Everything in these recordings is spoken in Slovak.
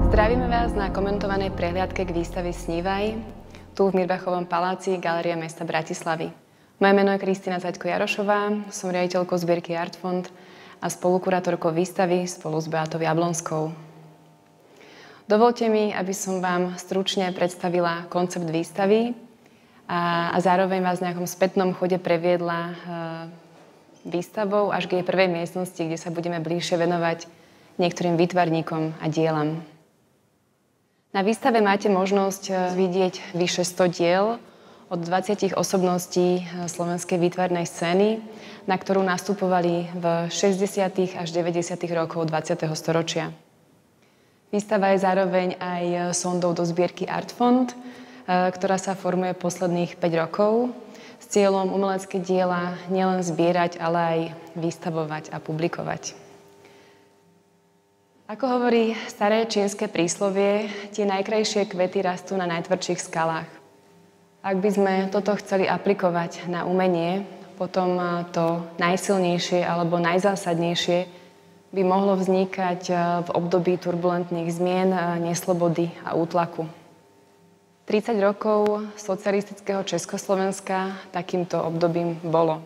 Zdravíme vás na komentovanej prehliadke k výstave Snívaj, tu v Mirbachovom paláci Galérie mesta Bratislavy. Moje meno je Kristína Zaďko-Jarošová, som riaditeľkou zbierky Artfond a spolukurátorkou výstavy spolu s Beatou Jablonskou. Dovolte mi, aby som vám stručne predstavila koncept výstavy a zároveň vás v nejakom spätnom chode previedla výstavou až k jej prvej miestnosti, kde sa budeme bližšie venovať niektorým výtvarníkom a dielam. Na výstave máte možnosť vidieť vyše 100 diel od 20 osobností slovenskej výtvarnej scény, na ktorú nastupovali v 60. až 90. rokov 20. storočia. Výstava je zároveň aj sondou do zbierky Artfond, ktorá sa formuje posledných 5 rokov s cieľom umelecké diela nielen zbierať, ale aj vystavovať a publikovať. Ako hovorí staré čínske príslovie, tie najkrajšie kvety rastú na najtvrdších skalách. Ak by sme toto chceli aplikovať na umenie, potom to najsilnejšie alebo najzásadnejšie by mohlo vznikať v období turbulentných zmien, neslobody a útlaku. 30 rokov socialistického Československa takýmto obdobím bolo.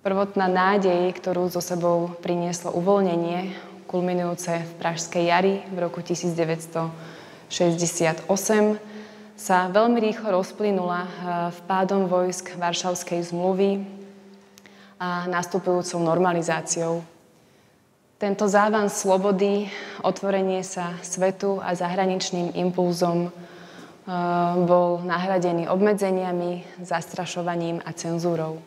Prvotná nádej, ktorú so sebou prinieslo uvoľnenie, kulminujúce v Pražskej jari v roku 1968, sa veľmi rýchlo rozplynula vpádom vojsk Varšavskej zmluvy a nastupujúcou normalizáciou. Tento závan slobody, otvorenie sa svetu a zahraničným impulzom bol nahradený obmedzeniami, zastrašovaním a cenzúrou.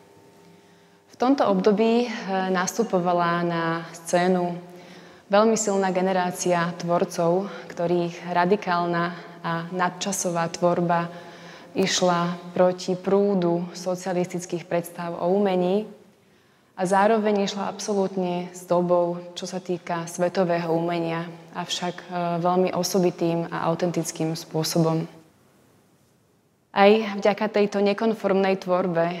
V tomto období nastupovala na scénu veľmi silná generácia tvorcov, ktorých radikálna a nadčasová tvorba išla proti prúdu socialistických predstav o umení a zároveň išla absolútne s dobou, čo sa týka svetového umenia, avšak veľmi osobitým a autentickým spôsobom. Aj vďaka tejto nekonformnej tvorbe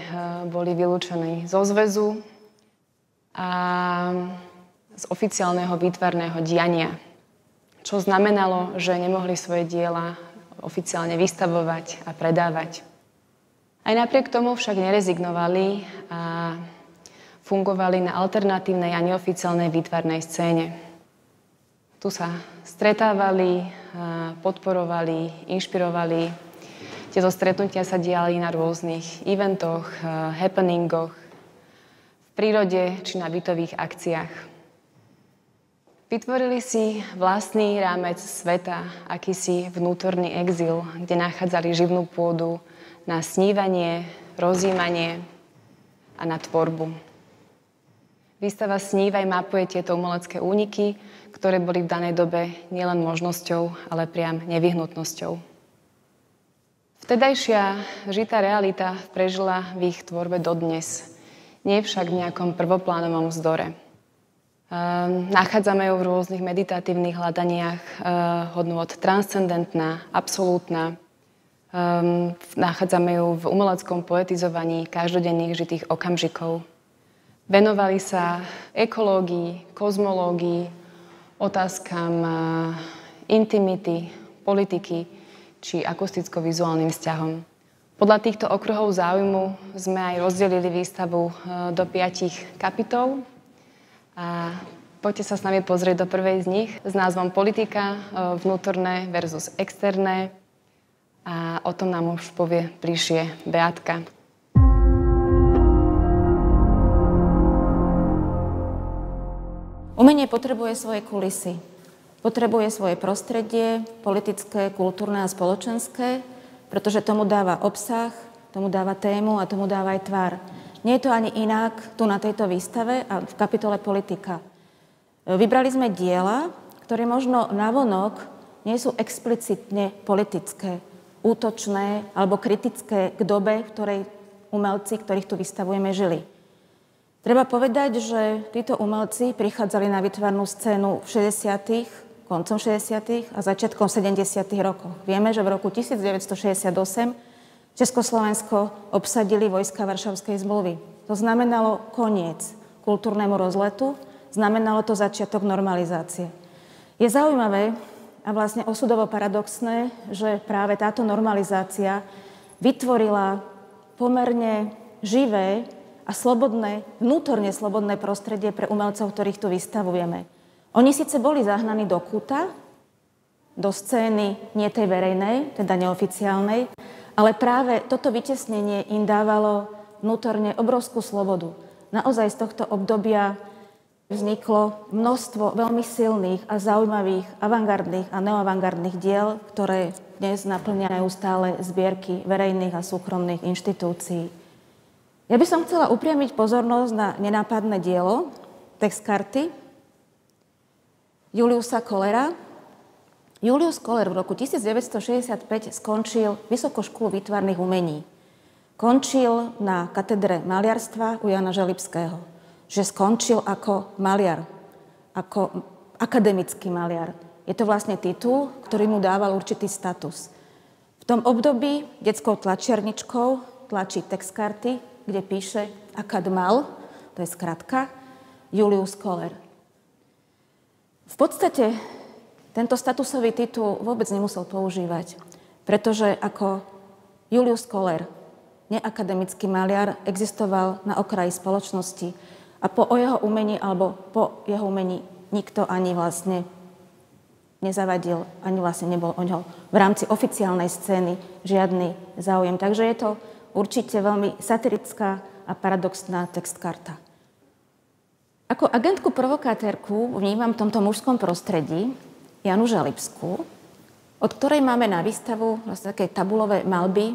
boli vylúčení zo zväzu a z oficiálneho výtvarného diania, čo znamenalo, že nemohli svoje diela oficiálne vystavovať a predávať. Aj napriek tomu však nerezignovali a fungovali na alternatívnej a neoficiálnej výtvarnej scéne. Tu sa stretávali, podporovali, inšpirovali. Tieto stretnutia sa diali na rôznych eventoch, happeningoch, v prírode či na bytových akciách. Vytvorili si vlastný rámec sveta, akýsi vnútorný exil, kde nachádzali živnú pôdu na snívanie, rozjímanie a na tvorbu. Výstava Snívaj mapuje tieto umelecké úniky, ktoré boli v danej dobe nielen možnosťou, ale priam nevyhnutnosťou. Vtedajšia žitá realita prežila v ich tvorbe dodnes, nie však v nejakom prvoplánovom vzdore. Nachádzame ju v rôznych meditatívnych hľadaniach hodnôt transcendentná, absolútna. Nachádzame ju v umeleckom poetizovaní každodenných žitých okamžikov. Venovali sa ekológii, kozmológii, otázkam intimity, politiky či akusticko-vizuálnym vzťahom. Podľa týchto okruhov záujmu sme aj rozdelili výstavu do 5 kapitol. A poďte sa s nami pozrieť do prvej z nich s názvom Politika, vnútorné versus externé. A o tom nám už povie bližšie Beatka. Umenie potrebuje svoje kulisy. Potrebuje svoje prostredie, politické, kultúrne a spoločenské, pretože tomu dáva obsah, tomu dáva tému a tomu dáva aj tvár. Nie je to ani inak tu na tejto výstave a v kapitole Politika. Vybrali sme diela, ktoré možno navonok nie sú explicitne politické, útočné alebo kritické k dobe, v ktorej umelci, ktorých tu vystavujeme, žili. Treba povedať, že títo umelci prichádzali na výtvarnú scénu v 60., koncom 60. a začiatkom 70. rokov. Vieme, že v roku 1968 Československo obsadili vojska Varšavskej zmluvy. To znamenalo koniec kultúrnemu rozletu, znamenalo to začiatok normalizácie. Je zaujímavé, a vlastne osudovo paradoxné, že práve táto normalizácia vytvorila pomerne živé a slobodné, vnútorne slobodné prostredie pre umelcov, ktorých tu vystavujeme. Oni síce boli zahnaní do kúta, do scény nie tej verejnej, teda neoficiálnej, ale práve toto vytesnenie im dávalo vnútorne obrovskú slobodu. Naozaj z tohto obdobia vzniklo množstvo veľmi silných a zaujímavých avantgardných a neoavantgardných diel, ktoré dnes naplňajú stále zbierky verejných a súkromných inštitúcií. Ja by som chcela upriamiť pozornosť na nenápadné dielo, text karty Juliusa Kollera. Julius Koller v roku 1965 skončil Vysokú školu výtvarných umení. Končil na katedre maliarstva u Jana Želibského. Že skončil ako maliar, ako akademický maliar. Je to vlastne titul, ktorý mu dával určitý status. V tom období detskou tlačiarničkou tlačí text karty, kde píše Akadmal, to je skratka, Julius Koller. V podstate tento statusový titul vôbec nemusel používať, pretože ako Julius Koller, neakademický maliar, existoval na okraji spoločnosti a po jeho umení nikto ani vlastne nezavadil, ani vlastne nebol o ňo v rámci oficiálnej scény žiadny záujem. Takže je to určite veľmi satirická a paradoxná textkarta. Ako agentku provokátérku vnímam v tomto mužskom prostredí Janu Želibskú, od ktorej máme na výstavu vlastne také tabulové malby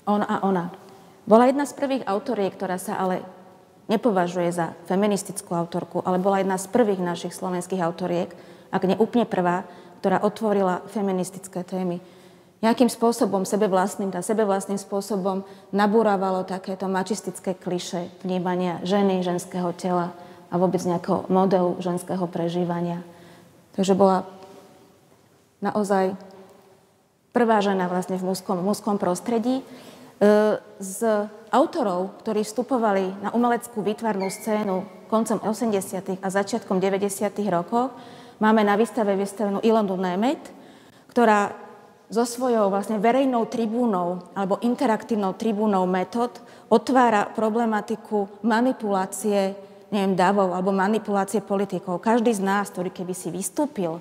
On a ona. Bola jedna z prvých autoriek, ktorá sa ale nepovažuje za feministickú autorku, ale bola jedna z prvých našich slovenských autoriek, ak nie úplne prvá, ktorá otvorila feministické témy. Nejakým spôsobom, sebevlastným spôsobom nabúravalo takéto mačistické klišé vnímania ženy, ženského tela a vôbec nejakého modelu ženského prežívania. Takže bola naozaj prvá žena vlastne v mužskom prostredí. Z autorov, ktorí vstupovali na umeleckú výtvarnú scénu koncom 80. a začiatkom 90. rokov, máme na výstave vystavenú Ilonu Nemet, ktorá so svojou vlastne verejnou tribúnou alebo interaktívnou tribúnou metód otvára problematiku manipulácie, davov alebo manipulácie politikov. Každý z nás, ktorý keby si vystúpil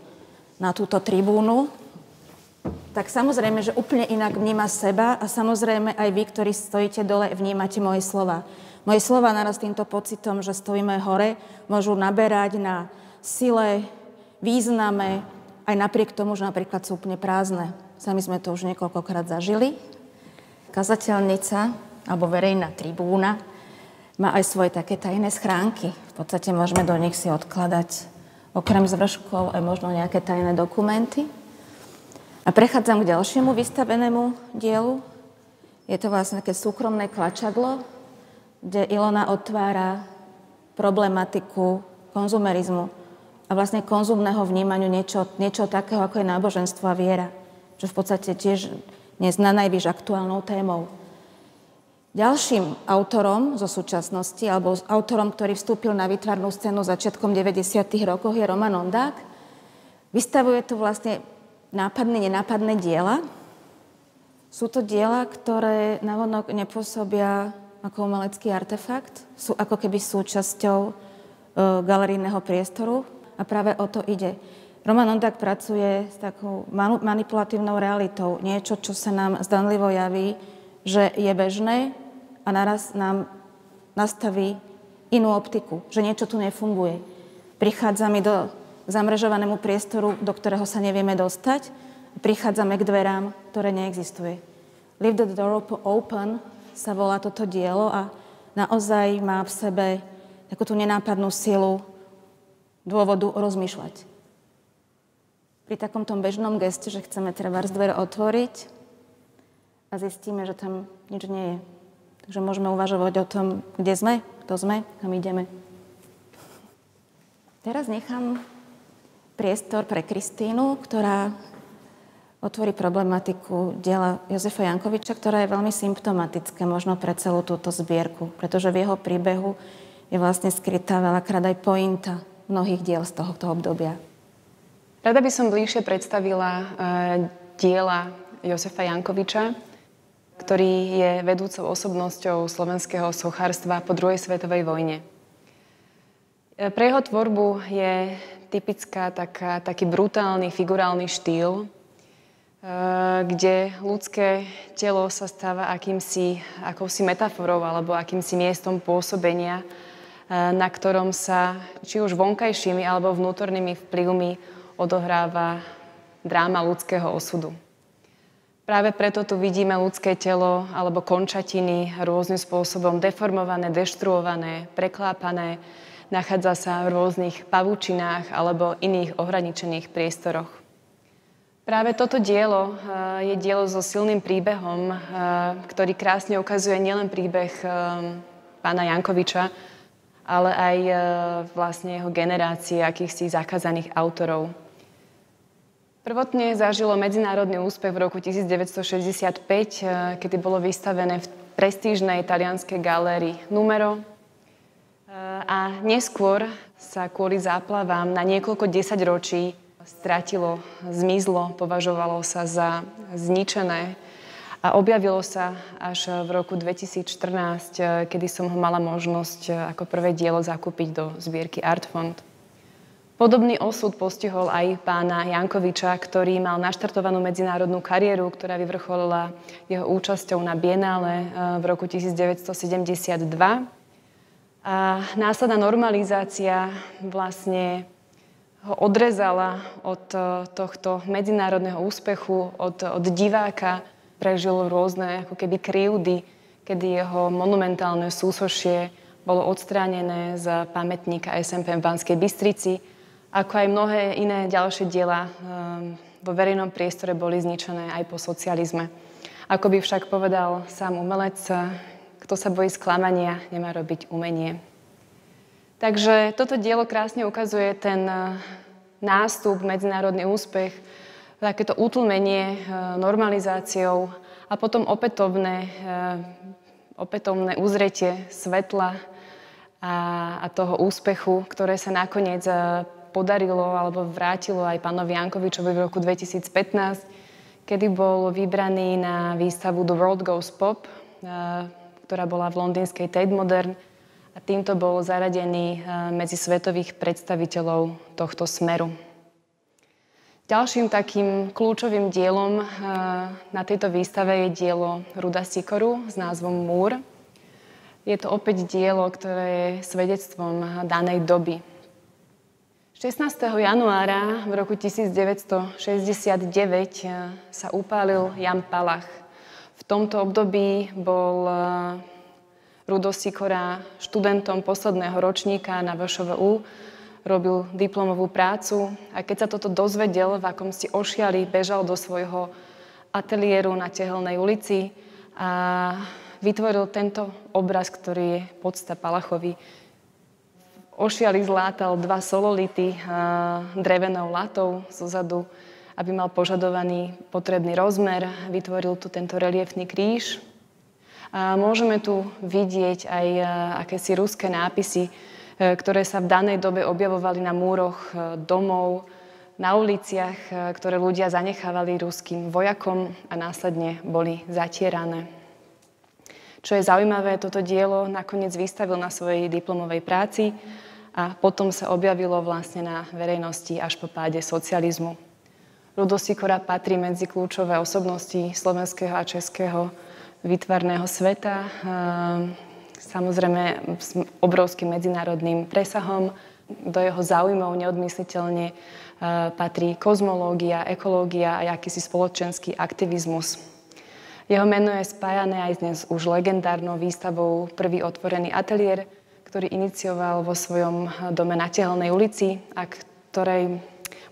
na túto tribúnu, tak samozrejme, že úplne inak vníma seba a samozrejme aj vy, ktorí stojíte dole, vnímate moje slova. Moje slova naraz týmto pocitom, že stojíme hore, môžu naberať na sile, význame, aj napriek tomu, že napríklad sú úplne prázdne. Sami sme to už niekoľkokrát zažili. Kazateľnica alebo verejná tribúna má aj svoje také tajné schránky. V podstate môžeme do nich si odkladať okrem zvrškov aj možno nejaké tajné dokumenty. A prechádzam k ďalšiemu vystavenému dielu. Je to vlastne také súkromné klačadlo, kde Ilona otvára problematiku konzumerizmu a vlastne konzumného vnímaniu niečo takého, ako je náboženstvo a viera, čo v podstate tiež dnes na najvyš aktuálnou témou. Ďalším autorom zo súčasnosti, alebo autorom, ktorý vstúpil na výtvarnú scénu začiatkom 90. rokov, je Roman Ondák. Vystavuje tu vlastne nenápadné diela. Sú to diela, ktoré navonok nepôsobia ako umelecký artefakt, sú ako keby súčasťou galerijného priestoru a práve o to ide. Roman Ondák pracuje s takou manipulatívnou realitou. Niečo, čo sa nám zdanlivo javí, že je bežné a naraz nám nastaví inú optiku, že niečo tu nefunguje. Prichádza mi do zamrežovanému priestoru, do ktorého sa nevieme dostať, prichádzame k dverám, ktoré neexistuje. Leave the door open sa volá toto dielo a naozaj má v sebe takúto nenápadnú silu dôvodu rozmýšľať. Pri takomto bežnom geste, že chceme trebárs dvere otvoriť a zistíme, že tam nič nie je. Takže môžeme uvažovať o tom, kde sme, kto sme, kam ideme. Teraz nechám priestor pre Kristínu, ktorá otvorí problematiku diela Jozefa Jankoviča, ktorá je veľmi symptomatické možno pre celú túto zbierku, pretože v jeho príbehu je vlastne skrytá veľakrát aj pointa mnohých diel z tohto obdobia. Rada by som bližšie predstavila diela Jozefa Jankoviča, ktorý je vedúcou osobnosťou slovenského sochárstva po druhej svetovej vojne. Pre jeho tvorbu je typická taký brutálny figurálny štýl, kde ľudské telo sa stáva akousi metaforou alebo akýmsi miestom pôsobenia, na ktorom sa či už vonkajšími alebo vnútornými vplyvmi odohráva dráma ľudského osudu. Práve preto tu vidíme ľudské telo alebo končatiny rôznym spôsobom deformované, deštruované, preklápané, nachádza sa v rôznych pavúčinách alebo iných ohraničených priestoroch. Práve toto dielo je dielo so silným príbehom, ktorý krásne ukazuje nielen príbeh pána Jankoviča, ale aj vlastne jeho generácie akýchsi zakázaných autorov. Prvotne zažilo medzinárodný úspech v roku 1965, kedy bolo vystavené v prestížnej talianskej galérii Numero. A neskôr sa kvôli záplavám na niekoľko desaťročí zmizlo, považovalo sa za zničené a objavilo sa až v roku 2014, kedy som ho mala možnosť ako prvé dielo zakúpiť do zbierky Artfond. Podobný osud postihol aj pána Jankoviča, ktorý mal naštartovanú medzinárodnú kariéru, ktorá vyvrcholila jeho účasťou na Bienále v roku 1972. A následná normalizácia vlastne ho odrezala od tohto medzinárodného úspechu, od diváka. Prežil rôzne ako keby krivdy, kedy jeho monumentálne súsošie bolo odstránené z pamätníka SMP v Banskej Bystrici, ako aj mnohé iné ďalšie diela vo verejnom priestore boli zničené aj po socializme. Ako by však povedal sám umelec, kto sa bojí sklamania, nemá robiť umenie. Takže toto dielo krásne ukazuje ten nástup, medzinárodný úspech, takéto utlmenie normalizáciou a potom opätovné uzretie svetla a toho úspechu, ktoré sa nakoniec podarilo alebo vrátilo aj pánovi Jankovičovi v roku 2015, kedy bol vybraný na výstavu The World Goes Pop, ktorá bola v londýnskej Tate Modern, a týmto bol zaradený medzi svetových predstaviteľov tohto smeru. Ďalším takým kľúčovým dielom na tejto výstave je dielo Ruda Sikoru s názvom Múr. Je to opäť dielo, ktoré je svedectvom danej doby. 16. januára v roku 1969 sa upálil Jan Palach. V tomto období bol Rudo Sikora študentom posledného ročníka na VŠVU, robil diplomovú prácu a keď sa toto dozvedel, v akom si ošiali, bežal do svojho ateliéru na Tehelnej ulici a vytvoril tento obraz, ktorý je podsta Palachovi. Ošiali zlátal 2 sololity drevenou latou zozadu, aby mal požadovaný potrebný rozmer. Vytvoril tu tento reliefný kríž. A môžeme tu vidieť aj akési ruské nápisy, ktoré sa v danej dobe objavovali na múroch domov, na uliciach, ktoré ľudia zanechávali ruským vojakom a následne boli zatierané. Čo je zaujímavé, toto dielo nakoniec vystavil na svojej diplomovej práci a potom sa objavilo vlastne na verejnosti až po páde socializmu. Rudo Sikora patrí medzi kľúčové osobnosti slovenského a českého výtvarného sveta, samozrejme s obrovským medzinárodným presahom. Do jeho záujmov neodmysliteľne patrí kozmológia, ekológia a akýsi spoločenský aktivizmus. Jeho meno je spájané aj dnes už legendárnou výstavou Prvý otvorený ateliér, ktorý inicioval vo svojom dome na Tehelnej ulici a ktorej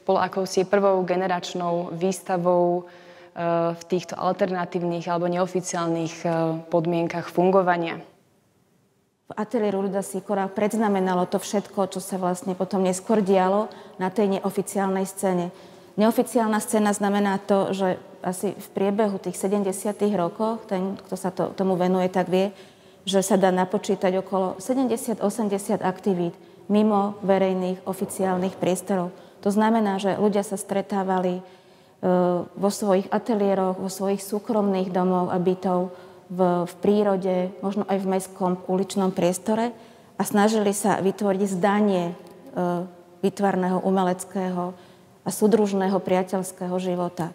bol akousi prvou generačnou výstavou v týchto alternatívnych alebo neoficiálnych podmienkach fungovania. V ateliéru Ruda Sikora predznamenalo to všetko, čo sa vlastne potom neskôr dialo na tej neoficiálnej scéne. Neoficiálna scéna znamená to, že asi v priebehu tých 70. rokoch, ten, kto sa tomu venuje, tak vie, že sa dá napočítať okolo 70-80 aktivít mimo verejných oficiálnych priestorov. To znamená, že ľudia sa stretávali vo svojich ateliéroch, vo svojich súkromných domoch a bytov, v prírode, možno aj v mestskom uličnom priestore a snažili sa vytvoriť zdanie výtvarného, umeleckého a súdružného priateľského života.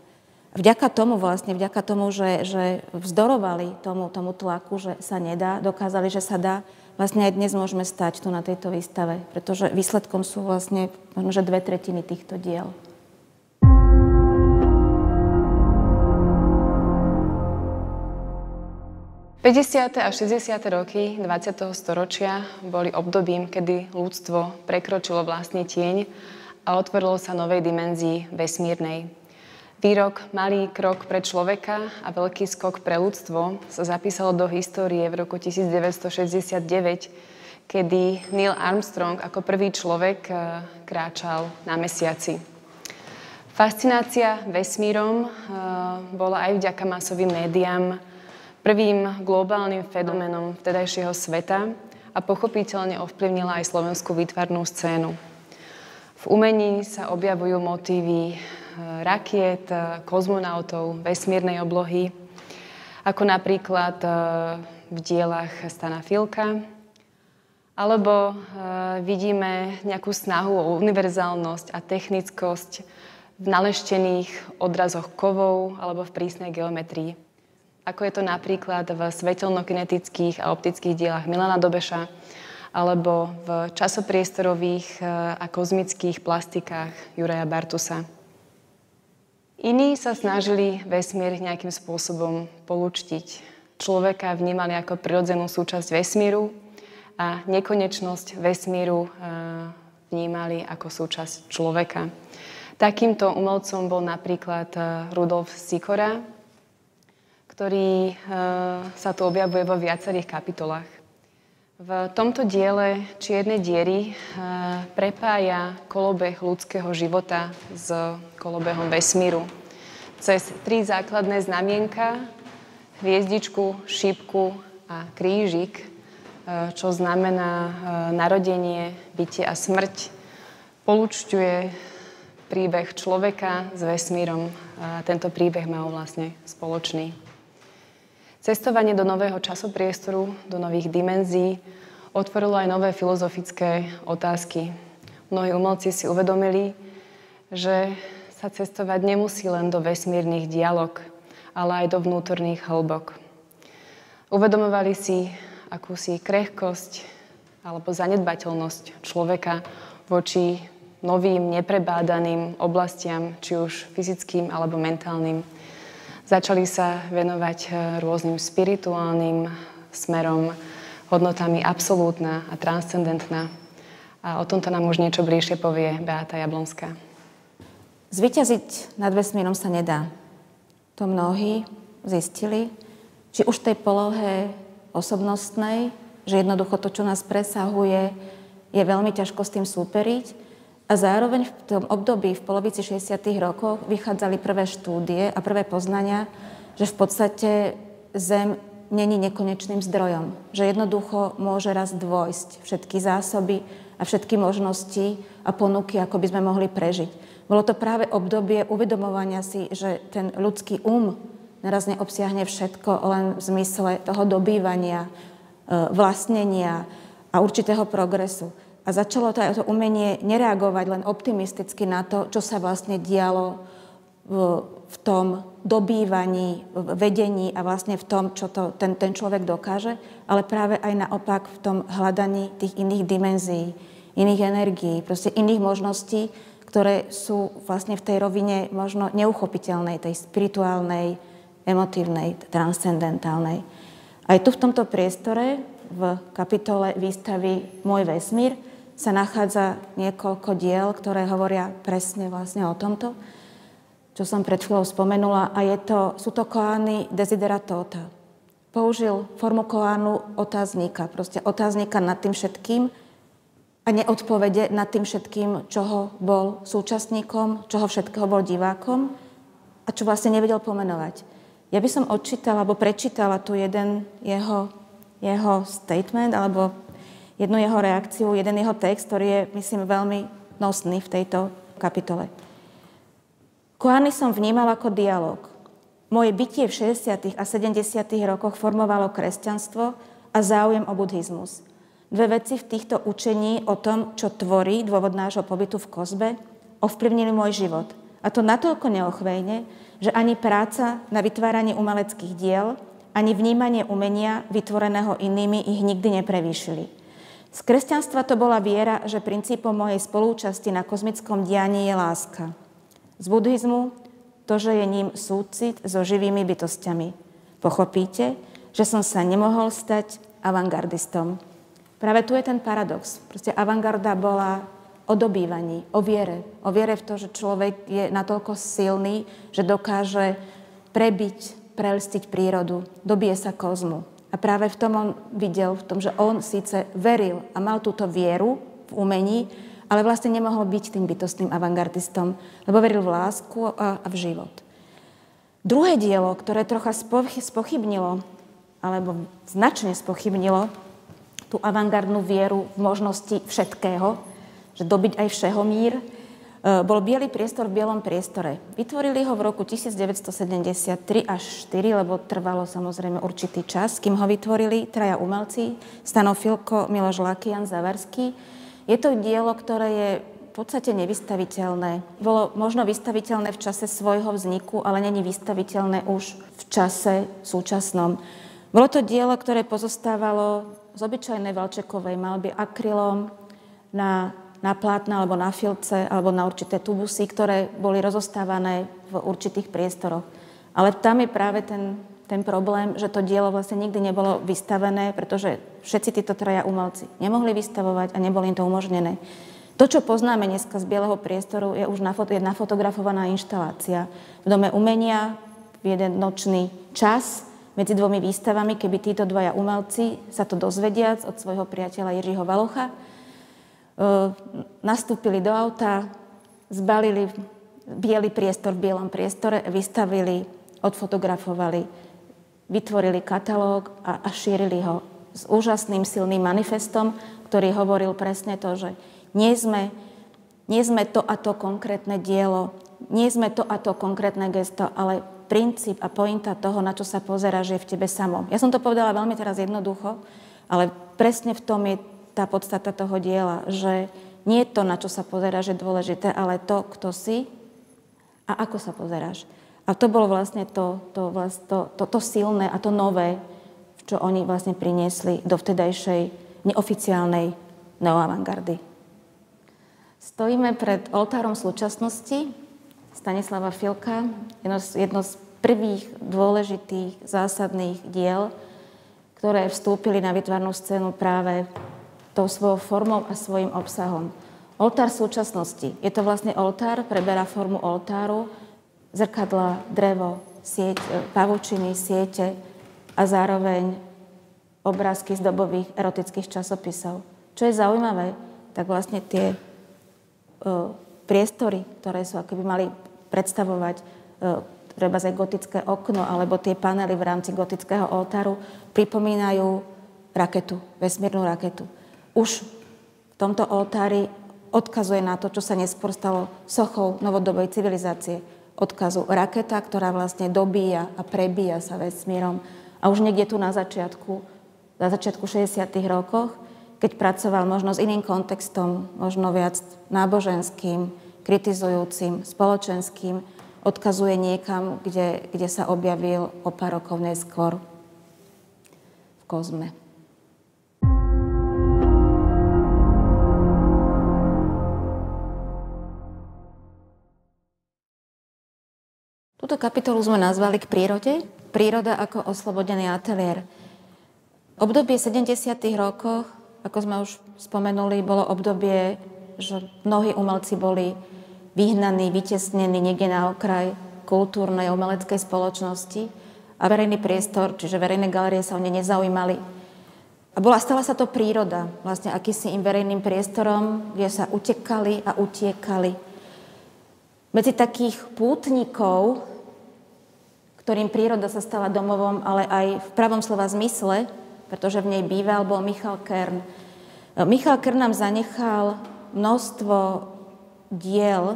Vďaka tomu, že vzdorovali tomu tlaku, že sa nedá, dokázali, že sa dá, vlastne aj dnes môžeme stať tu na tejto výstave, pretože výsledkom sú vlastne možno, že 2/3 týchto diel. V 50. a 60. roky 20. storočia boli obdobím, kedy ľudstvo prekročilo vlastný tieň a otvorilo sa novej dimenzii vesmírnej. Výrok Malý krok pre človeka a veľký skok pre ľudstvo sa zapísalo do histórie v roku 1969, kedy Neil Armstrong ako prvý človek kráčal na mesiaci. Fascinácia vesmírom bola aj vďaka masovým médiám prvým globálnym fenoménom vtedajšieho sveta a pochopiteľne ovplyvnila aj slovenskú výtvarnú scénu. V umení sa objavujú motívy rakiet, kozmonautov, vesmírnej oblohy, ako napríklad v dielach Stana Filka, alebo vidíme nejakú snahu o univerzálnosť a technickosť v naleštených odrazoch kovov alebo v prísnej geometrii. Ako je to napríklad v svetelno-kinetických a optických dielach Milana Dobeša alebo v časopriestorových a kozmických plastikách Juraja Bartusa. Iní sa snažili vesmír nejakým spôsobom polúčtiť. Človeka vnímali ako prirodzenú súčasť vesmíru a nekonečnosť vesmíru vnímali ako súčasť človeka. Takýmto umelcom bol napríklad Rudolf Sikora, ktorý sa tu objavuje vo viacerých kapitolách. V tomto diele Čierne diery prepája kolobeh ľudského života s kolobehom vesmíru. Cez 3 základné znamienka, hviezdičku, šípku a krížik, čo znamená narodenie, bytie a smrť, polúčťuje príbeh človeka s vesmírom. Tento príbeh má vlastne spoločný. Cestovanie do nového časopriestoru, do nových dimenzií otvorilo aj nové filozofické otázky. Mnohí umelci si uvedomili, že sa cestovať nemusí len do vesmírnych dialog, ale aj do vnútorných hĺbok. Uvedomovali si akúsi krehkosť alebo zanedbateľnosť človeka voči novým, neprebádaným oblastiam, či už fyzickým alebo mentálnym. Začali sa venovať rôznym spirituálnym smerom, hodnotami absolútna a transcendentná. A o tomto nám už niečo bližšie povie Beáta Jablonská. Zvíťaziť nad vesmírom sa nedá. To mnohí zistili, či už v tej polohe osobnostnej, že jednoducho to, čo nás presahuje, je veľmi ťažko s tým súperiť. A zároveň v tom období, v polovici 60. rokov, vychádzali prvé štúdie a prvé poznania, že v podstate Zem není nekonečným zdrojom. Že jednoducho môže raz dôjsť všetky zásoby a všetky možnosti a ponuky, ako by sme mohli prežiť. Bolo to práve obdobie uvedomovania si, že ten ľudský naraz neobsiahne všetko len v zmysle toho dobývania, vlastnenia a určitého progresu. A začalo to umenie nereagovať len optimisticky na to, čo sa vlastne dialo v tom dobývaní, vedení a vlastne v tom, čo ten človek dokáže, ale práve aj naopak v tom hľadaní tých iných dimenzií, iných energií, proste iných možností, ktoré sú vlastne v tej rovine možno neuchopiteľnej, tej spirituálnej, emotívnej, transcendentálnej. Aj tu v tomto priestore, v kapitole výstavy Môj vesmír, sa nachádza niekoľko diel, ktoré hovoria presne vlastne o tomto, čo som pred chvíľou spomenula, a sú to koány Desideratota. Použil formu koánu otáznika, proste otáznika nad tým všetkým a neodpovede nad tým všetkým, čoho bol súčasníkom, čoho všetkého bol divákom a čo vlastne nevedel pomenovať. Ja by som odčítala, alebo prečítala tu jeden jeho statement, alebo jednu jeho reakciu, jeden jeho text, ktorý je, myslím, veľmi nosný v kapitole. Koany som vnímal ako dialog. Moje bytie v 60. a 70. rokoch formovalo kresťanstvo a záujem o buddhizmus. Dve veci v týchto učení o tom, čo tvorí dôvod nášho pobytu v Kozbe, ovplyvnili môj život. A to natoľko neochvejne, že ani práca na vytváranie umeleckých diel, ani vnímanie umenia vytvoreného inými ich nikdy neprevýšili. Z kresťanstva to bola viera, že princípom mojej spolúčasti na kozmickom dianí je láska. Z buddhizmu to, že je ním súcit so živými bytostiami. Pochopíte, že som sa nemohol stať avantgardistom. Práve tu je ten paradox. Proste avantgarda bola o dobývaní, o viere. O viere v to, že človek je natoľko silný, že dokáže prebiť, prelstiť prírodu, dobije sa kozmu. A práve v tom on videl, v tom, že on síce veril a mal túto vieru v umení, ale vlastne nemohol byť tým bytostným avantgardistom, lebo veril v lásku a v život. Druhé dielo, ktoré trocha spochybnilo, alebo značne spochybnilo tú avantgardnú vieru v možnosti všetkého, že dobiť aj všehomír, bol Biely priestor v bielom priestore. Vytvorili ho v roku 1973 až 4, lebo trvalo samozrejme určitý čas, kým ho vytvorili traja umelci, Stano Filko, Miloš Lakian, Zavarský. Je to dielo, ktoré je v podstate nevystaviteľné. Bolo možno vystaviteľné v čase svojho vzniku, ale není vystaviteľné už v čase súčasnom. Bolo to dielo, ktoré pozostávalo z obyčajnej valčekovej malby akrylom na plátna alebo na filce alebo na určité tubusy, ktoré boli rozostávané v určitých priestoroch. Ale tam je práve ten problém, že to dielo vlastne nikdy nebolo vystavené, pretože všetci títo traja umelci nemohli vystavovať a neboli im to umožnené. To, čo poznáme dneska z bieleho priestoru, je už nafotografovaná inštalácia v Dome umenia v jeden nočný čas medzi dvomi výstavami, keby títo dvaja umelci sa to dozvediac od svojho priateľa Jiřího Valocha, nastúpili do auta, zbalili biely priestor v bielom priestore, vystavili, odfotografovali, vytvorili katalóg a šírili ho s úžasným silným manifestom, ktorý hovoril presne to, že nie sme to a to konkrétne dielo, nie sme to a to konkrétne gesto, ale princíp a pointa toho, na čo sa pozeráš, je v tebe samom. Ja som to povedala veľmi teraz jednoducho, ale presne v tom je tá podstata toho diela, že nie to, na čo sa pozeráš, je dôležité, ale to, kto si a ako sa pozeráš. A to bolo vlastne to silné a to nové, čo oni vlastne priniesli do vtedajšej neoficiálnej neoavantgardy. Stojíme pred oltárom súčasnosti Stanislava Filka, jedno z prvých dôležitých zásadných diel, ktoré vstúpili na výtvarnú scénu práve tou svojou formou a svojím obsahom. Oltár súčasnosti. Je to vlastne oltár, preberá formu oltáru, zrkadla, drevo, pavučiny, siete a zároveň obrázky z dobových erotických časopisov. Čo je zaujímavé, tak vlastne tie priestory, ktoré sú akoby mali predstavovať treba aj gotické okno alebo tie panely v rámci gotického oltáru pripomínajú raketu, vesmírnu raketu. Už v tomto oltári odkazuje na to, čo sa neskôr stalo sochou novodobej civilizácie. Odkazu raketa, ktorá vlastne dobíja a prebíja sa vesmírom. A už niekde tu na začiatku 60. rokoch, keď pracoval možno s iným kontextom, možno viac náboženským, kritizujúcim, spoločenským, odkazuje niekam, kde sa objavil o pár rokov neskôr v Kozme. Túto kapitolu sme nazvali K prírode. Príroda ako oslobodený ateliér. Obdobie 70. rokoch, ako sme už spomenuli, bolo obdobie, že mnohí umelci boli vyhnaní, vytesnení niekde na okraj kultúrnej umeleckej spoločnosti a verejný priestor, čiže verejné galérie sa o ne nezaujímali. A stala sa to príroda, vlastne akýsi im verejným priestorom, kde sa utekali a utiekali. Medzi takých pútnikov, ktorým príroda sa stala domovom, ale aj v pravom slova zmysle, pretože v nej býval, bol Michal Kern. Michal Kern nám zanechal množstvo diel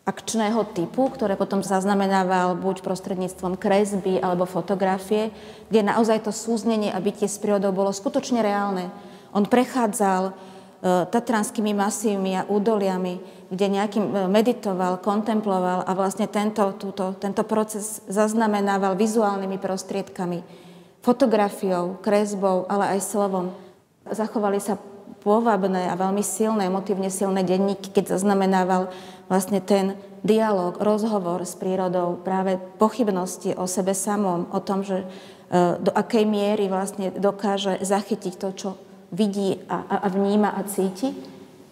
akčného typu, ktoré potom zaznamenával buď prostredníctvom kresby alebo fotografie, kde naozaj to súznenie a bytie s prírodou bolo skutočne reálne. On prechádzal tatranskými masívmi a údoliami, kde nejakým meditoval, kontemploval a vlastne tento proces zaznamenával vizuálnymi prostriedkami, fotografiou, kresbou, ale aj slovom. Zachovali sa pôvabné a veľmi silné, emotívne silné denníky, keď zaznamenával vlastne ten dialog, rozhovor s prírodou, práve pochybnosti o sebe samom, o tom, že do akej miery vlastne dokáže zachytiť to, čo vidí a vníma a cíti.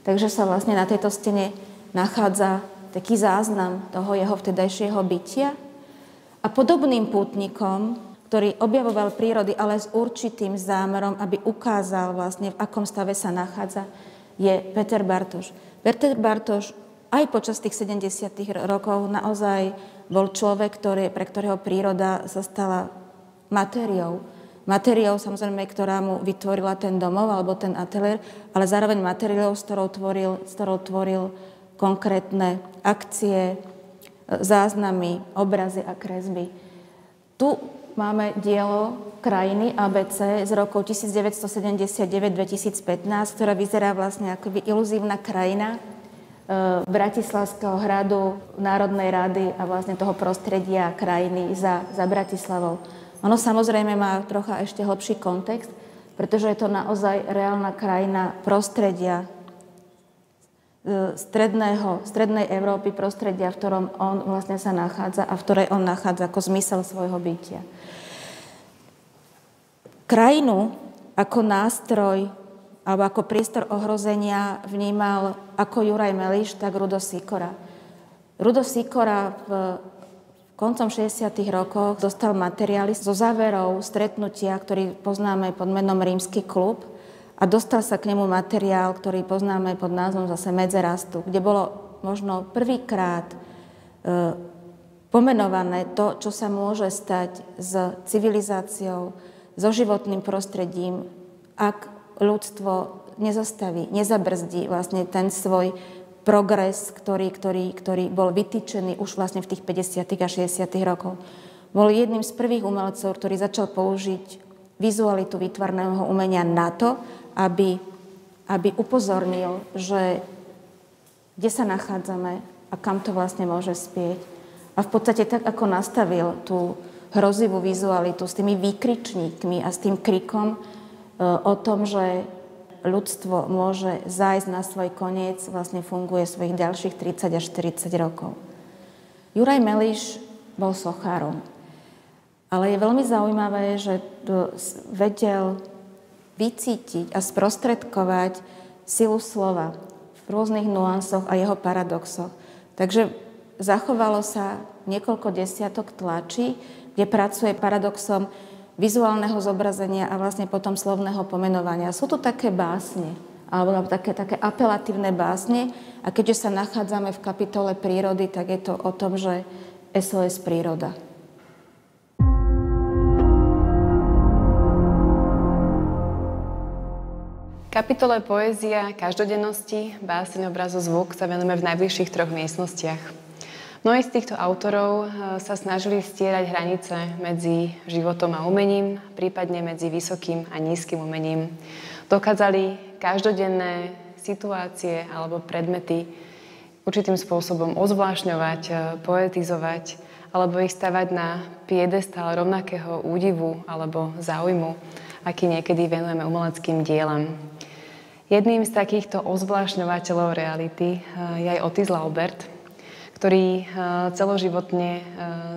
Takže sa vlastne na tejto stene nachádza taký záznam toho jeho vtedajšieho bytia. A podobným pútnikom, ktorý objavoval prírody, ale s určitým zámerom, aby ukázal vlastne, v akom stave sa nachádza, je Peter Bartoš. Peter Bartoš aj počas tých 70. rokov naozaj bol človek, pre ktorého príroda sa stala matériou. Matériou, samozrejme, ktorá mu vytvorila ten domov alebo ten ateliér, ale zároveň matériou, s ktorou tvoril konkrétne akcie, záznamy, obrazy a kresby. Tu máme dielo Krajiny ABC z rokov 1979-2015, ktorá vyzerá vlastne ako iluzívna krajina Bratislavského hradu, Národnej rady a vlastne toho prostredia krajiny za Bratislavou. Ono samozrejme má trocha ešte hlbší kontext, pretože je to naozaj reálna krajina prostredia strednej Európy, prostredia, v ktorom on vlastne sa nachádza a v ktorej on nachádza ako zmysel svojho bytia. Krajinu ako nástroj alebo ako priestor ohrozenia vnímal ako Juraj Meliš, tak Rudo Sikora. Rudo Sikora v koncom 60. rokoch dostal materiály zo záverov stretnutia, ktorý poznáme pod menom Rímsky klub, a dostal sa k nemu materiál, ktorý poznáme pod názvom zase Medze rastu, kde bolo možno prvýkrát pomenované to, čo sa môže stať s civilizáciou, so životným prostredím, ak ľudstvo nezastaví, nezabrzdí vlastne ten svoj progres, ktorý bol vytýčený už vlastne v tých 50. a 60. rokoch. Bol jedným z prvých umelcov, ktorý začal použiť vizualitu výtvarného umenia na to, aby upozornil, že kde sa nachádzame a kam to vlastne môže spieť. A v podstate tak, ako nastavil tú hrozivú vizualitu s tými výkričníkmi a s tým krikom o tom, že ľudstvo môže zájsť na svoj koniec, vlastne funguje svojich ďalších 30 až 40 rokov. Juraj Meliš bol sochárom, ale je veľmi zaujímavé, že vedel vycítiť a sprostredkovať silu slova v rôznych nuansoch a jeho paradoxoch. Takže zachovalo sa niekoľko desiatok tlačí, kde pracuje paradoxom vizuálneho zobrazenia a vlastne potom slovného pomenovania. Sú to také básne, alebo také apelatívne básne, a keďže sa nachádzame v kapitole prírody, tak je to o tom, že SOS príroda. Kapitole Poézia každodennosti, báseň, obrazozvuk sa venujeme v najbližších 3 miestnostiach. Mnohí z týchto autorov sa snažili stierať hranice medzi životom a umením, prípadne medzi vysokým a nízkym umením. Dokázali každodenné situácie alebo predmety určitým spôsobom ozvlášňovať, poetizovať alebo ich stavať na piedestál rovnakého údivu alebo záujmu, aký niekedy venujeme umeleckým dielam. Jedným z takýchto ozvlášňovateľov reality je aj Otis Laubert, ktorý celoživotne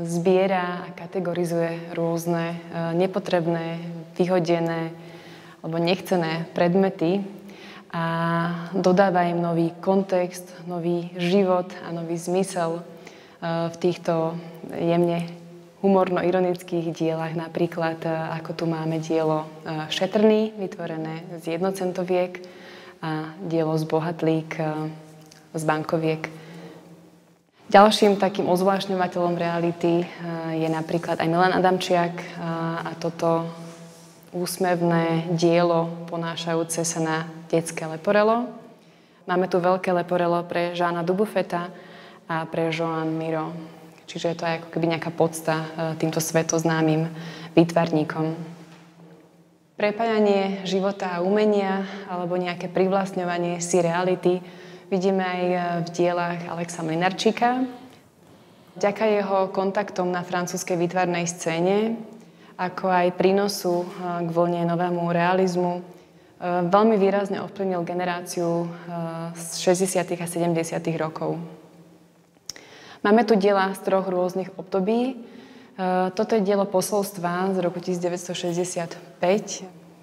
zbiera a kategorizuje rôzne nepotrebné, vyhodené alebo nechcené predmety a dodáva im nový kontext, nový život a nový zmysel v týchto jemne humorno-ironických dielach. Napríklad, ako tu máme dielo Šetrný, vytvorené z jednocentoviek, a dielo Zbohatlík z bankoviek. Ďalším takým ozvlášňovateľom reality je napríklad aj Milan Adamčiak a toto úsmevné dielo ponášajúce sa na detské leporelo. Máme tu veľké leporelo pre Jeana Dubuffeta a pre Joan Miro. Čiže to je ako keby nejaká podsta týmto svetoznámym výtvarníkom. Prepájanie života a umenia alebo nejaké privlastňovanie si reality vidíme aj v dielách Alexa Mlynarčíka. Vďaka jeho kontaktom na francúzskej výtvarnej scéne, ako aj prínosu k vlne novému realizmu, veľmi výrazne ovplyvnil generáciu z 60. a 70. rokov. Máme tu diela z 3 rôznych období. Toto je dielo Posolstva z roku 1965.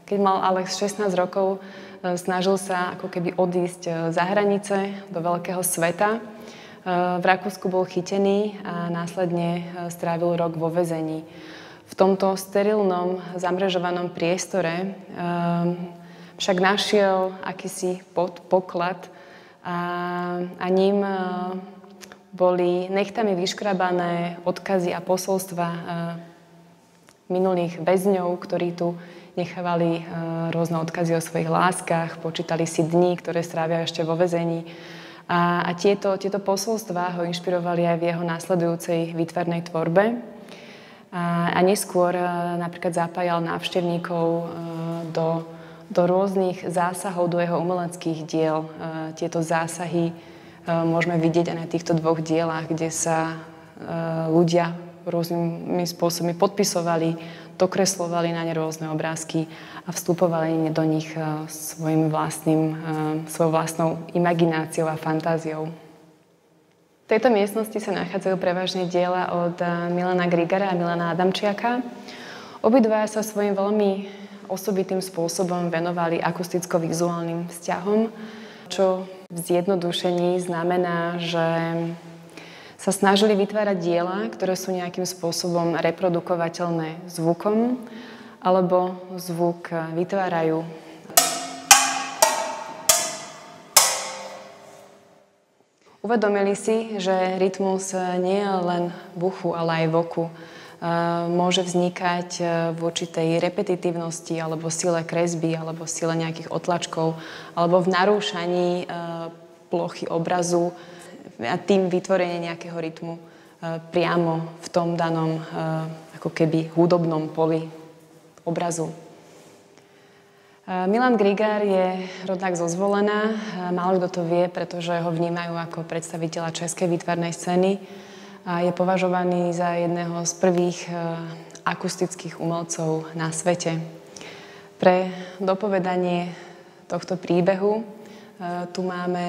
Keď mal Alex 16 rokov, snažil sa ako keby odísť za hranice do veľkého sveta. V Rakúsku bol chytený a následne strávil rok vo väzení. V tomto sterilnom, zamrežovanom priestore však našiel akýsi poklad a ním boli nechtami vyškrabané odkazy a posolstva minulých väzňov, ktorí tu nechávali rôzne odkazy o svojich láskach, počítali si dní, ktoré strávia ešte vo väzení. A tieto posolstvá ho inšpirovali aj v jeho následujúcej výtvarnej tvorbe. A neskôr napríklad zapájal návštevníkov do rôznych zásahov do jeho umeleckých diel. Tieto zásahy môžeme vidieť aj na týchto 2 dielách, kde sa ľudia rôznymi spôsobmi podpisovali, dokreslovali na ne rôzne obrázky a vstupovali do nich svojou vlastnou imagináciou a fantáziou. V tejto miestnosti sa nachádzajú prevažne diela od Milana Grigara a Milana Adamčiaka. Obidvaja sa svojím veľmi osobitým spôsobom venovali akusticko-vizuálnym vzťahom, čo v zjednodušení znamená, že sa snažili vytvárať diela, ktoré sú nejakým spôsobom reprodukovateľné zvukom, alebo zvuk vytvárajú. Uvedomili si, že rytmus nie je len v uchu, ale aj v oku. Môže vznikať v určitej repetitívnosti alebo sile kresby, alebo sile nejakých otlačkov, alebo v narúšaní plochy obrazu a tým vytvorenie nejakého rytmu priamo v tom danom ako keby hudobnom poli obrazu. Milan Grigar je rodák zo Zvolena. Málo kto to vie, pretože ho vnímajú ako predstaviteľa českej výtvarnej scény. A je považovaný za jedného z prvých akustických umelcov na svete. Pre dopovedanie tohto príbehu tu máme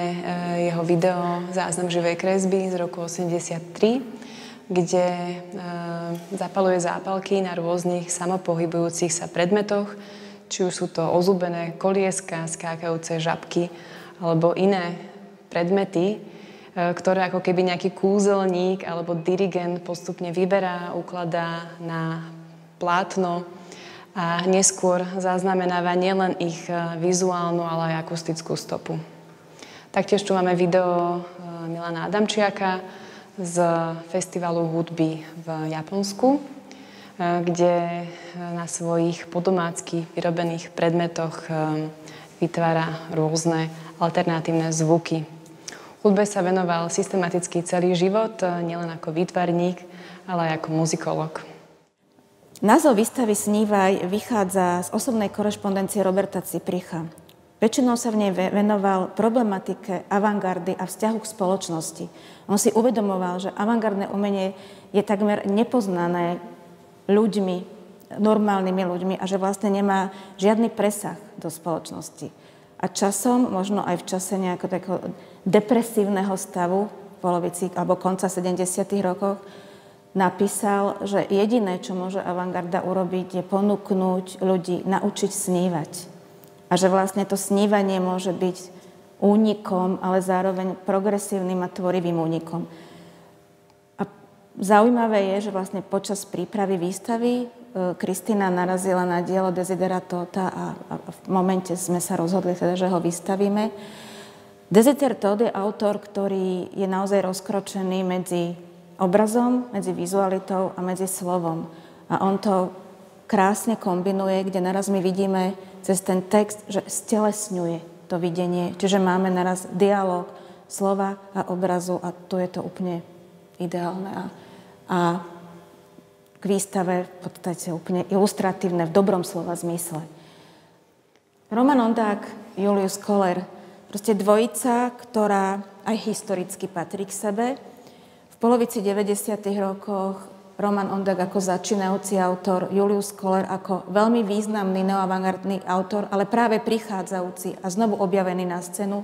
jeho video Záznam živej kresby z roku 1983, kde zapaluje zápalky na rôznych samopohybujúcich sa predmetoch, či už sú to ozubené kolieska, skákajúce žabky alebo iné predmety, ktoré ako keby nejaký kúzelník alebo dirigent postupne vyberá, ukladá na plátno a neskôr zaznamenáva nielen ich vizuálnu, ale aj akustickú stopu. Taktiež tu máme video Milana Adamčiaka z festivalu hudby v Japonsku, kde na svojich podomácky vyrobených predmetoch vytvára rôzne alternatívne zvuky. Hudbe sa venoval systematicky celý život, nielen ako výtvarník, ale aj ako muzikolog. Názov výstavy Snívaj vychádza z osobnej korešpondencie Roberta Cypricha. Väčšinou sa v nej venoval problematike avantgardy a vzťahu k spoločnosti. On si uvedomoval, že avantgardné umenie je takmer nepoznané ľuďmi, normálnymi ľuďmi a že vlastne nemá žiadny presah do spoločnosti. A časom, možno aj v čase nejakého takého depresívneho stavu v polovici alebo konca 70. rokoch, napísal, že jediné, čo môže avantgarda urobiť, je ponúknuť ľudí, naučiť snívať. A že vlastne to snívanie môže byť únikom, ale zároveň progresívnym a tvorivým únikom. A zaujímavé je, že vlastne počas prípravy výstavy Kristína narazila na dielo Desideratota a v momente sme sa rozhodli teda, že ho vystavíme. Desideratot je autor, ktorý je naozaj rozkročený medzi obrazom, medzi vizualitou a medzi slovom. A on to krásne kombinuje, kde naraz my vidíme cez ten text, že stelesňuje to videnie. Čiže máme naraz dialog slova a obrazu a tu je to úplne ideálne. A k výstave v podstate úplne ilustratívne v dobrom slova zmysle. Roman Ondák, Julius Koller, proste dvojica, ktorá aj historicky patrí k sebe. V polovici 90. rokoch Roman Ondák ako začínajúci autor, Julius Koller ako veľmi významný neoavantgardný autor, ale práve prichádzajúci a znovu objavený na scénu,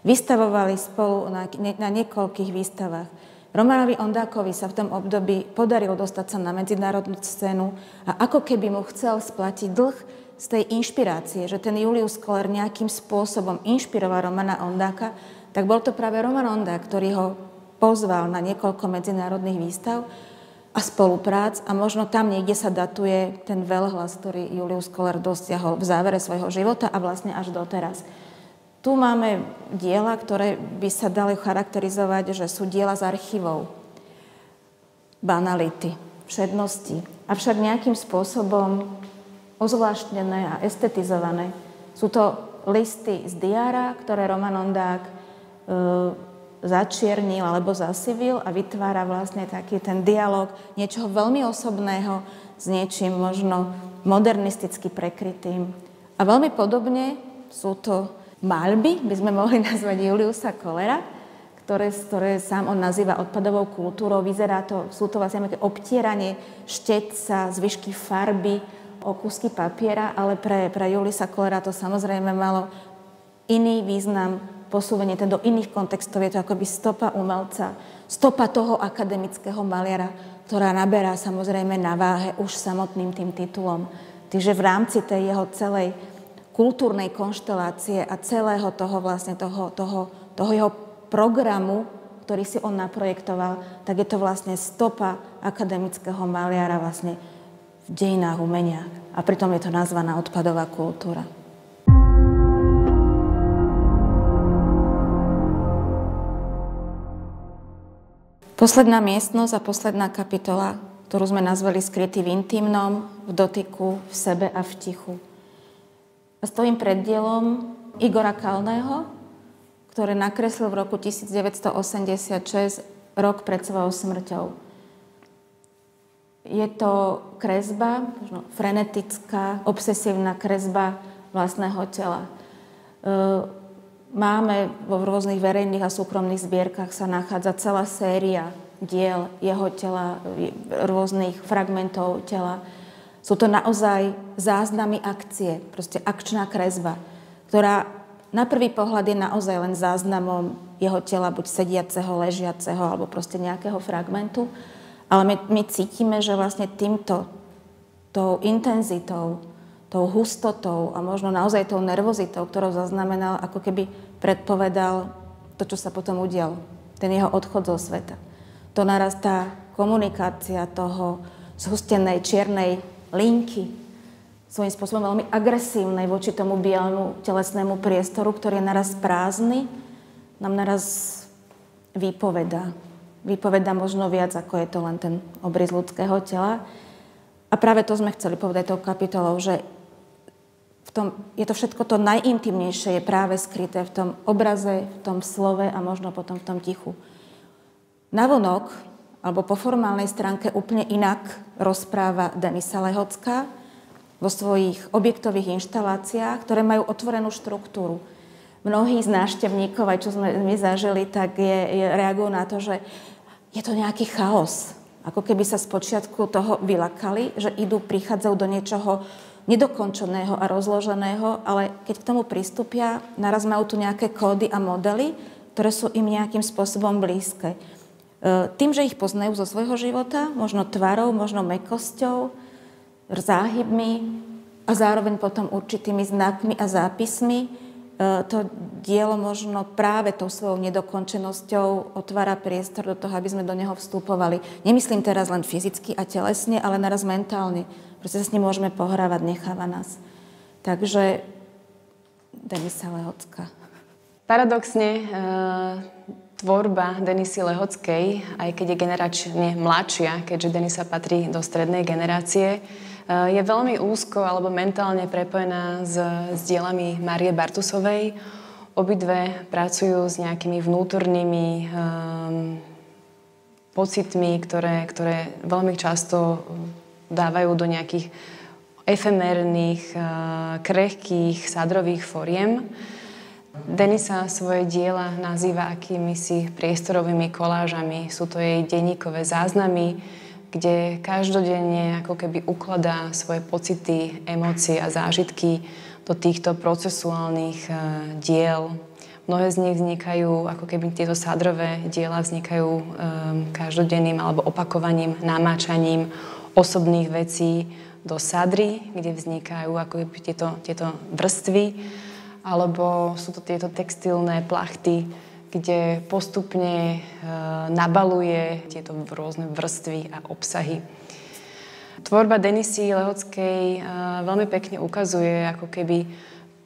vystavovali spolu na niekoľkých výstavách. Romanovi Ondákovi sa v tom období podarilo dostať sa na medzinárodnú scénu a ako keby mu chcel splatiť dlh z tej inšpirácie, že ten Julius Koller nejakým spôsobom inšpiroval Romana Ondáka, tak bol to práve Roman Ondák, ktorý ho pozval na niekoľko medzinárodných výstav a spoluprác a možno tam niekde sa datuje ten veľhlas, ktorý Julius Koller dosiahol v závere svojho života a vlastne až doteraz. Tu máme diela, ktoré by sa dali charakterizovať, že sú diela z archívov. Banality, všednosti. Avšak nejakým spôsobom ozvláštnené a estetizované. Sú to listy z diára, ktoré Roman Ondák začiernil alebo zasivil a vytvára vlastne taký ten dialog niečoho veľmi osobného s niečím možno modernisticky prekrytým. A veľmi podobne sú to maľby, by sme mohli nazvať Juliusa Kollera, ktoré sám on nazýva odpadovou kultúrou. Sú to vlastne nejaké obtieranie štetca, zvyšky farby o kusky papiera, ale pre Juliusa Kollera to samozrejme malo iný význam, posúvenie do iných kontextov. Je to akoby stopa umelca, stopa toho akademického maliara, ktorá naberá samozrejme na váhe už samotným tým titulom. Takže v rámci tej jeho celej kultúrnej konštelácie a celého toho vlastne toho jeho programu, ktorý si on naprojektoval, tak je to vlastne stopa akademického maliara vlastne v dejinách umenia. A pritom je to nazvaná odpadová kultúra. Posledná miestnosť a posledná kapitola, ktorú sme nazvali Skrytý v intimnom, v dotyku, v sebe a v tichu. A stojím pred dielom Igora Kalného, ktoré nakreslil v roku 1986, rok pred svojou smrťou. Je to kresba, možno frenetická, obsesívna kresba vlastného tela. Máme vo rôznych verejných a súkromných zbierkach sa nachádza celá séria diel jeho tela, rôznych fragmentov tela. Sú to naozaj záznamy akcie, proste akčná kresba, ktorá na prvý pohľad je naozaj len záznamom jeho tela, buď sediaceho, ležiaceho, alebo proste nejakého fragmentu. Ale my cítime, že vlastne tou intenzitou, tou hustotou a možno naozaj tou nervozitou, ktorou zaznamenal, ako keby predpovedal to, čo sa potom udialo. Ten jeho odchod zo sveta. To narastá komunikácia toho zhustenej čiernej linky, svojím spôsobom veľmi agresívnej voči tomu bielemu telesnému priestoru, ktorý je naraz prázdny, nám naraz vypovedá. Vypovedá možno viac, ako je to len ten obrys ľudského tela. A práve to sme chceli povedať tou kapitolou, že je to všetko to najintimnejšie je práve skryté v tom obraze, v tom slove a možno potom v tom tichu. Navonok, alebo po formálnej stránke úplne inak rozpráva Denisa Lehocká vo svojich objektových inštaláciách, ktoré majú otvorenú štruktúru. Mnohí z návštevníkov, aj čo sme my zažili, tak reagujú na to, že je to nejaký chaos. Ako keby sa spočiatku toho vylakali, že prichádzajú do niečoho nedokončeného a rozloženého, ale keď k tomu pristúpia, naraz majú tu nejaké kódy a modely, ktoré sú im nejakým spôsobom blízke. Tým, že ich poznajú zo svojho života, možno tvarou, možno mäkkosťou, záhybmi a zároveň potom určitými znakmi a zápismi, to dielo možno práve tou svojou nedokončenosťou otvára priestor do toho, aby sme do neho vstupovali. Nemyslím teraz len fyzicky a telesne, ale naraz mentálne. Proste sa s ním môžeme pohrávať, necháva nás. Takže Denisa Lehocká. Paradoxne, tvorba Denisy Lehockej, aj keď je generačne mladšia, keďže Denisa patrí do strednej generácie, Je veľmi úzko alebo mentálne prepojená s dielami Márie Bartusovej. Obidve pracujú s nejakými vnútornými pocitmi, ktoré veľmi často dávajú do nejakých efemérnych, krehkých, sádrových foriem. Denisa svoje diela nazýva akýmisi priestorovými kolážami. Sú to jej denníkové záznamy, kde každodenne ako keby ukladá svoje pocity, emócie a zážitky do týchto procesuálnych diel. Mnohé z nich vznikajú, ako keby tieto sádrové diela vznikajú každodenným alebo opakovaním, namáčaním osobných vecí do sadry, kde vznikajú ako keby tieto vrstvy, alebo sú to tieto textilné plachty, kde postupne nabaluje tieto rôzne vrstvy a obsahy. Tvorba Denisy Lehockej veľmi pekne ukazuje ako keby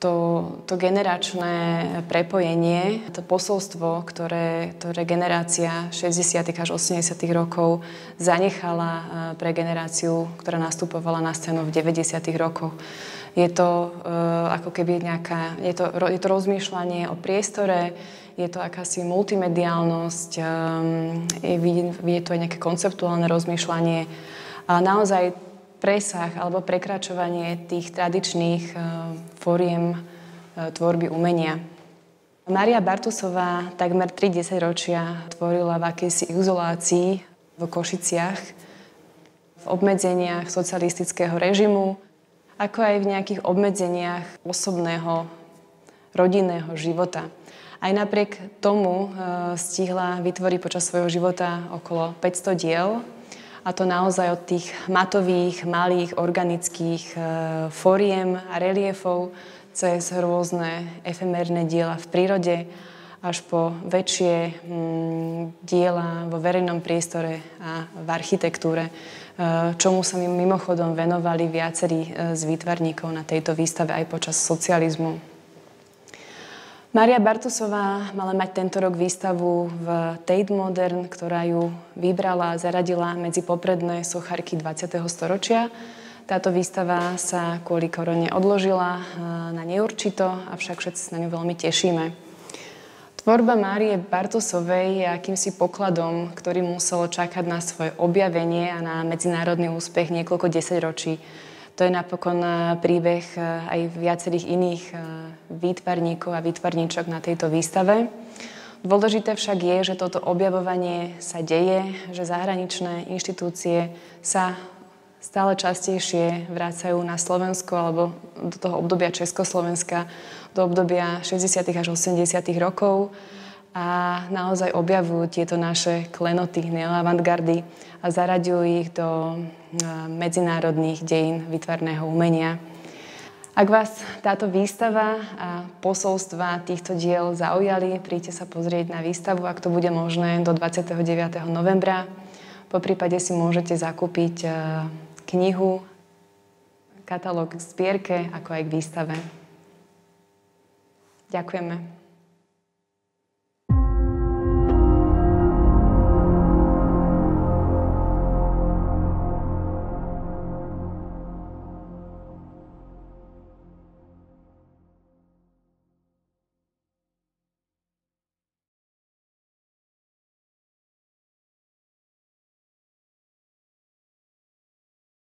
to generačné prepojenie, to posolstvo, ktoré generácia 60. až 80. rokov zanechala pre generáciu, ktorá nastupovala na scénu v 90. rokoch. Je to ako keby je to rozmýšľanie o priestore, je to akási multimediálnosť, je to aj nejaké konceptuálne rozmýšľanie a naozaj presah alebo prekračovanie tých tradičných foriem tvorby umenia. Mária Bartusová takmer 30 ročia tvorila v akejsi izolácii v Košiciach, v obmedzeniach socialistického režimu, ako aj v nejakých obmedzeniach osobného, rodinného života. Aj napriek tomu stihla vytvoriť počas svojho života okolo 500 diel, a to naozaj od tých matových, malých, organických foriem a reliefov cez rôzne efemérne diela v prírode až po väčšie diela vo verejnom priestore a v architektúre, čomu sa mi mimochodom venovali viacerí z výtvarníkov na tejto výstave aj počas socializmu. Mária Bartusová mala mať tento rok výstavu v Tate Modern, ktorá ju vybrala a zaradila medzi popredné sochárky 20. storočia. Táto výstava sa kvôli korone odložila na neurčito, avšak všetci sa na ňu veľmi tešíme. Tvorba Márie Bartusovej je akýmsi pokladom, ktorý muselo čakať na svoje objavenie a na medzinárodný úspech niekoľko desaťročí. To je napokon príbeh aj viacerých iných výtvarníkov a výtvarníčok na tejto výstave. Dôležité však je, že toto objavovanie sa deje, že zahraničné inštitúcie sa stále častejšie vracajú na Slovensko alebo do toho obdobia Československa, do obdobia 60. až 80. rokov a naozaj objavujú tieto naše klenoty neoavantgardy a zaraďujú ich do medzinárodných dejín výtvarného umenia. Ak vás táto výstava a posolstva týchto diel zaujali, príďte sa pozrieť na výstavu, ak to bude možné, do 29. novembra. Poprípade si môžete zakúpiť knihu, katalóg k zbierke, ako aj k výstave. Ďakujeme.